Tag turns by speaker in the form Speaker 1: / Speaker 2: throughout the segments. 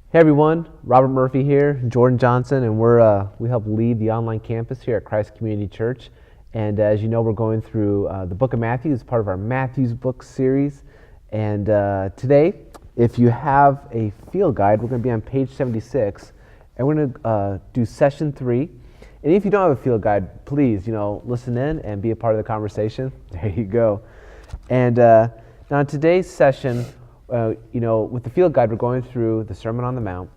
Speaker 1: Hey everyone, Robert Murphy here, Jordan Johnson, and we help lead the online campus here at Christ Community Church. And as you know, we're going through the book of Matthew as part of our Matthew's book series. And today, if you have a field guide, we're going to be on page 76, and we're going to do session 3. And if you don't have a field guide, please, listen in and be a part of the conversation. There you go. And now in today's session, with the field guide, we're going through the Sermon on the Mount.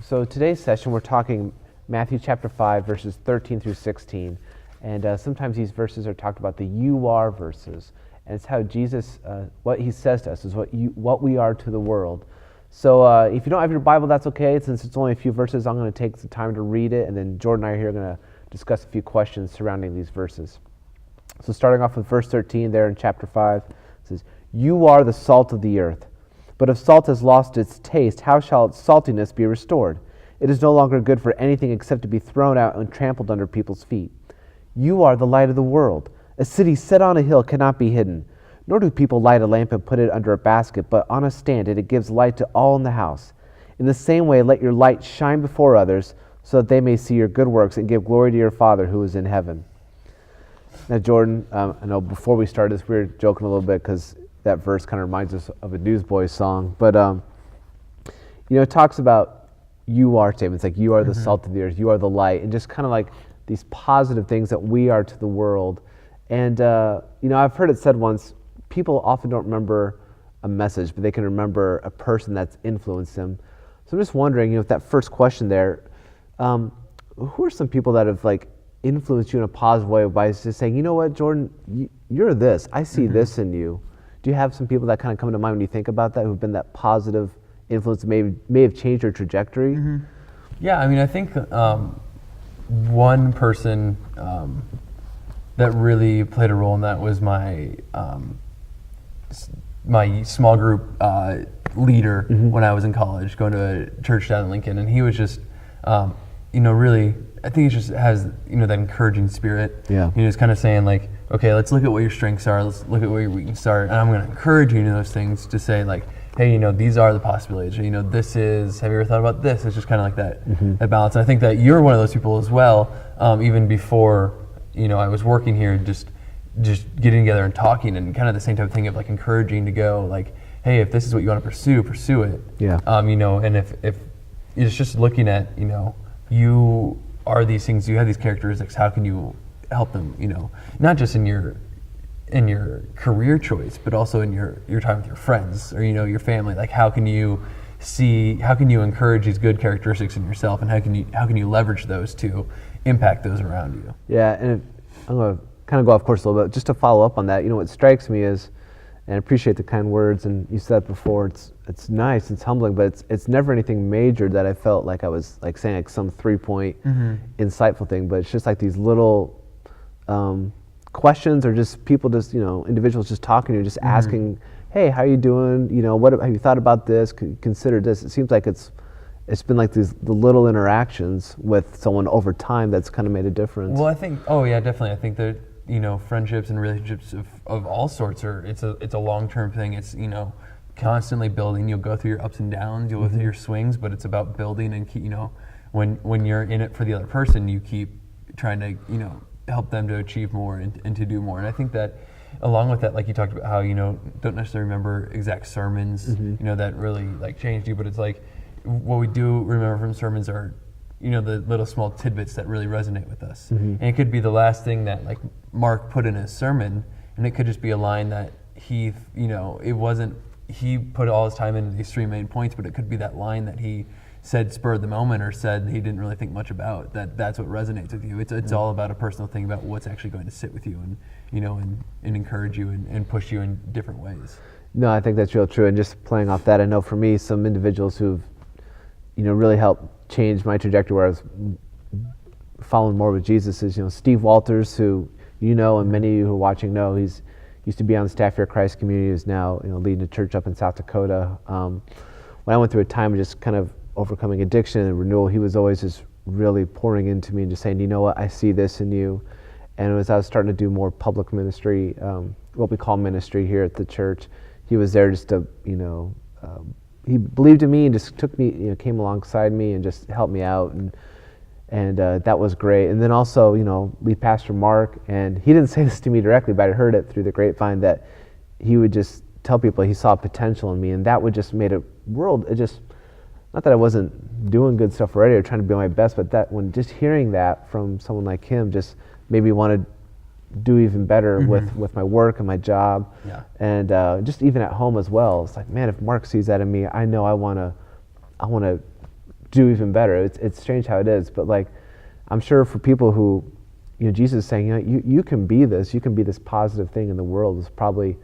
Speaker 1: So today's session, we're talking Matthew chapter 5, verses 13 through 16. And sometimes these verses are talked about the you are verses. And it's how Jesus, what he says to us is what we are to the world. So if you don't have your Bible, that's okay. Since it's only a few verses, I'm going to take the time to read it. And then Jordan and I are here going to discuss a few questions surrounding these verses. So starting off with verse 13 there in chapter 5, it says, "You are the salt of the earth. But if salt has lost its taste, how shall its saltiness be restored? It is no longer good for anything except to be thrown out and trampled under people's feet. You are the light of the world. A city set on a hill cannot be hidden. Nor do people light a lamp and put it under a basket, but on a stand, and it gives light to all in the house. In the same way, let your light shine before others, so that they may see your good works and give glory to your Father who is in heaven." Now, Jordan, I know before we started this, we were joking a little bit because that verse kind of reminds us of a Newsboys song. But, it talks about you are statements, like you are the salt of the earth, you are the light, and just kind of like these positive things that we are to the world. And, I've heard it said once, people often don't remember a message, but they can remember a person that's influenced them. So I'm just wondering, with that first question there, who are some people that have influenced you in a positive way by just saying, you know what, Jordan, you're this, I see this in you. Do you have some people that kind of come to mind when you think about that, who've been that positive influence that may have changed your trajectory?
Speaker 2: Yeah, I think one person that really played a role in that was my small group leader when I was in college, going to a church down in Lincoln, and he was just, really, I think he just has, that encouraging spirit.
Speaker 1: Yeah.
Speaker 2: He's kind of saying okay, let's look at what your strengths are, let's look at where your weaknesses are, and I'm going to encourage you in those things to say hey, these are the possibilities, or, this is, have you ever thought about this? It's just kind of like that, that balance. And I think that you're one of those people as well, even before, I was working here, just getting together and talking, and kind of the same type of thing of encouraging to go, hey, if this is what you want to pursue it.
Speaker 1: Yeah.
Speaker 2: And if it's just looking at, you are these things, you have these characteristics, how can you help them, not just in your career choice, but also in your time with your friends or, your family. How can you encourage these good characteristics in yourself, and how can you leverage those to impact those around you?
Speaker 1: Yeah, and I'm going to kind of go off course a little bit, just to follow up on that. What strikes me is, and I appreciate the kind words, and you said before, it's nice, it's humbling, but it's never anything major that I felt like I was saying some 3-point insightful thing, but it's just these little questions, or just people individuals just talking to you, just asking, hey, how are you doing? What have you thought about this? Consider this. It seems like it's been the little interactions with someone over time that's kind of made a difference.
Speaker 2: Well, I think, definitely. I think that, friendships and relationships of all sorts it's a long-term thing. It's, constantly building. You'll go through your ups and downs, you'll go through your swings, but it's about building and keep, when you're in it for the other person, you keep trying to, help them to achieve more and to do more. And I think that along with that, you talked about how, don't necessarily remember exact sermons, that really changed you, but it's what we do remember from sermons are, the little small tidbits that really resonate with us. And it could be the last thing that Mark put in his sermon, and it could just be a line that he, it wasn't, he put all his time into these 3 main points, but it could be that line that he said spur of the moment, or said he didn't really think much about, that's what resonates with you. It's all about a personal thing, about what's actually going to sit with you and, and encourage you and push you in different ways.
Speaker 1: No, I think that's real true. And just playing off that, I know for me, some individuals who've, really helped change my trajectory where I was following more with Jesus is, Steve Walters, who and many of you who are watching know, he's used to be on staff here at Christ Community, is now leading a church up in South Dakota. When I went through a time of just kind of overcoming addiction and renewal, he was always just really pouring into me and just saying, you know what, I see this in you. And as I was starting to do more public ministry, what we call ministry here at the church, he was there just to he believed in me and just took me, came alongside me and just helped me out, and that was great. And then also, lead pastor Mark, and he didn't say this to me directly, but I heard it through the grapevine that he would just tell people he saw potential in me, and that would just made not that I wasn't doing good stuff already or trying to be my best, but that when just hearing that from someone like him just made me want to do even better with my work and my job, and just even at home as well. It's like, man, if Mark sees that in me, I know I want to do even better. It's strange how it is, but like, I'm sure for people who, Jesus is saying, you can be this positive thing in the world. Is probably,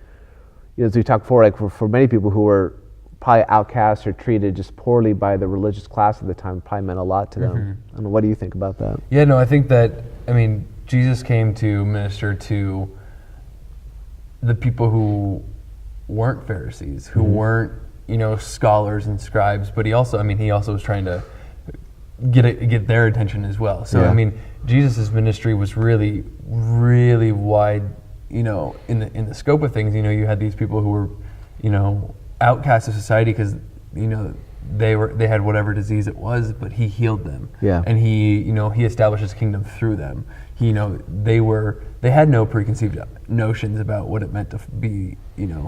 Speaker 1: as we talked before, like for many people who were probably outcast or treated just poorly by the religious class at the time, probably meant a lot to them. I don't know, what do you think about that?
Speaker 2: Yeah, no, I think that, Jesus came to minister to the people who weren't Pharisees, who weren't, scholars and scribes, but he also was trying to get their attention as well. So, Jesus' ministry was really, really wide, in the scope of things. You had these people who were, outcasts of society because, they had whatever disease it was, but he healed them.
Speaker 1: Yeah.
Speaker 2: And he established his kingdom through them. They had no preconceived notions about what it meant to be,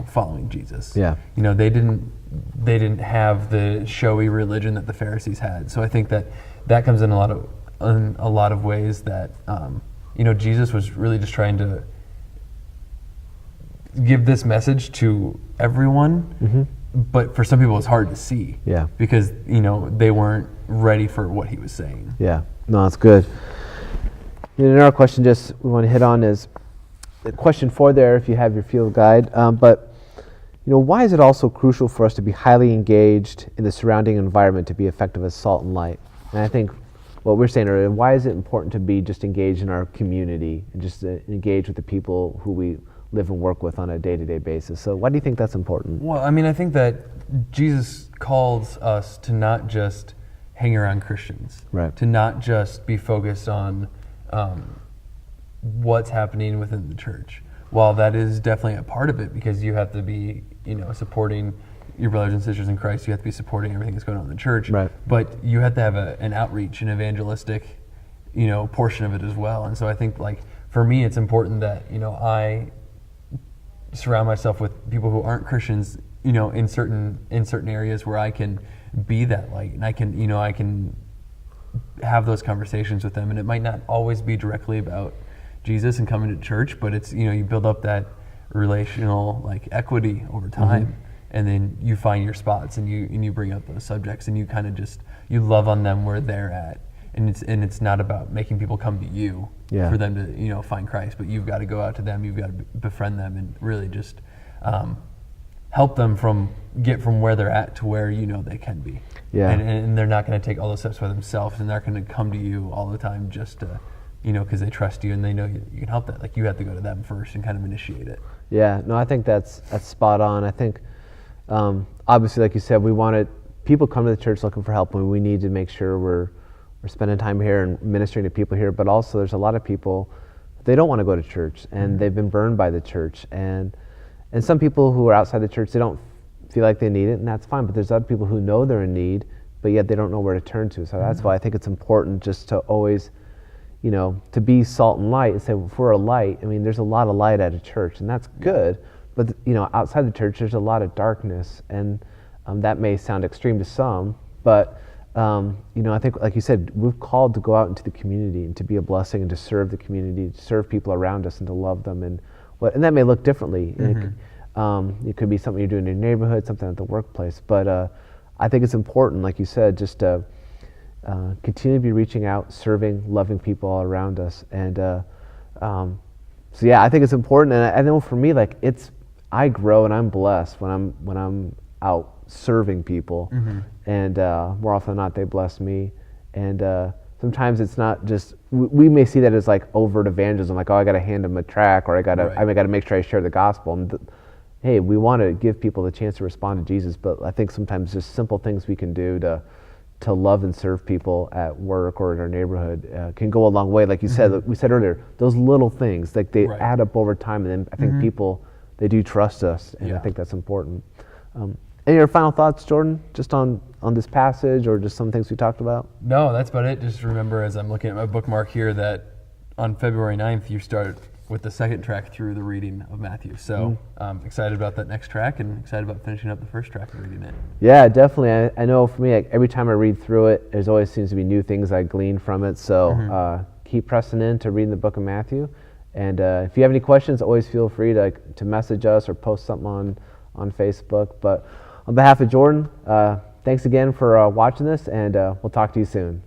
Speaker 2: following Jesus.
Speaker 1: Yeah.
Speaker 2: They didn't have the showy religion that the Pharisees had. So I think that comes in a lot of ways that, Jesus was really just trying to give this message to everyone, but for some people it's hard to see.
Speaker 1: Yeah.
Speaker 2: Because, they weren't ready for what he was saying.
Speaker 1: Yeah. No, that's good. Another question we want to hit on is question 4 there, if you have your field guide. But why is it also crucial for us to be highly engaged in the surrounding environment to be effective as salt and light? And I think what we're saying earlier, why is it important to be just engaged in our community and just engage with the people who we live and work with on a day-to-day basis? So why do you think that's important?
Speaker 2: Well, I think that Jesus calls us to not just hang around Christians,
Speaker 1: right? To
Speaker 2: not just be focused on what's happening within the church. While that is definitely a part of it, because you have to be, supporting your brothers and sisters in Christ, you have to be supporting everything that's going on in the church.
Speaker 1: Right.
Speaker 2: But you have to have an outreach, an evangelistic, portion of it as well. And so I think, like, for me, it's important that, I surround myself with people who aren't Christians, in certain areas where I can be that light, and I can have those conversations with them. And it might not always be directly about Jesus and coming to church, but it's, you build up that relational, like, equity over time, and then you find your spots and you bring up those subjects, and you kind of just, you love on them where they're at. And it's not about making people come to you for them to, find Christ, but you've got to go out to them, you've got to befriend them, and really just help them get from where they're at to where they can be. Yeah. And they're not going to take all those steps by themselves, and they're not going to come to you all the time just to, because they trust you and they know you can help that. Like, you have to go to them first and kind of initiate it. Yeah, no, I think that's spot on. I think, obviously, like you said, people come to the church looking for help, and we need to make sure we're spending time here and ministering to people here, but also there's a lot of people, they don't want to go to church, and they've been burned by the church. And some people who are outside the church, they don't feel like they need it, and that's fine, but there's other people who know they're in need, but yet they don't know where to turn to. So that's why I think it's important just to always, to be salt and light, and say, well, if we're a light, there's a lot of light at a church, and that's good, but outside the church, there's a lot of darkness, and that may sound extreme to some, but I think, like you said, we're called to go out into the community and to be a blessing and to serve the community, to serve people around us and to love them. And that may look differently. It could be something you're doing in your neighborhood, something at the workplace. But I think it's important, like you said, just to continue to be reaching out, serving, loving people all around us. And so yeah, I think it's important. And I know for me, like, I grow and I'm blessed when I'm out serving people, and more often than not, they bless me. And sometimes it's not just, we may see that as like overt evangelism, like, oh, I got to hand them a tract, or I got to make sure I share the gospel. And hey, we want to give people the chance to respond to Jesus, but I think sometimes just simple things we can do to love and serve people at work or in our neighborhood can go a long way. Like you said, we said earlier, those little things, like, they add up over time, and then I think people, they do trust us, and I think that's important.
Speaker 1: Any your final thoughts, Jordan, just on this passage or just some things we talked about?
Speaker 2: No, that's about it. Just remember, as I'm looking at my bookmark here, that on February 9th, you start with the second track through the reading of Matthew. So I'm excited about that next track and excited about finishing up the first track and reading it.
Speaker 1: Yeah, definitely. I know for me, like, every time I read through it, there's always seems to be new things I glean from it. So keep pressing in to reading the book of Matthew. And if you have any questions, always feel free to message us or post something on Facebook. But on behalf of Jordan, thanks again for watching this, and we'll talk to you soon.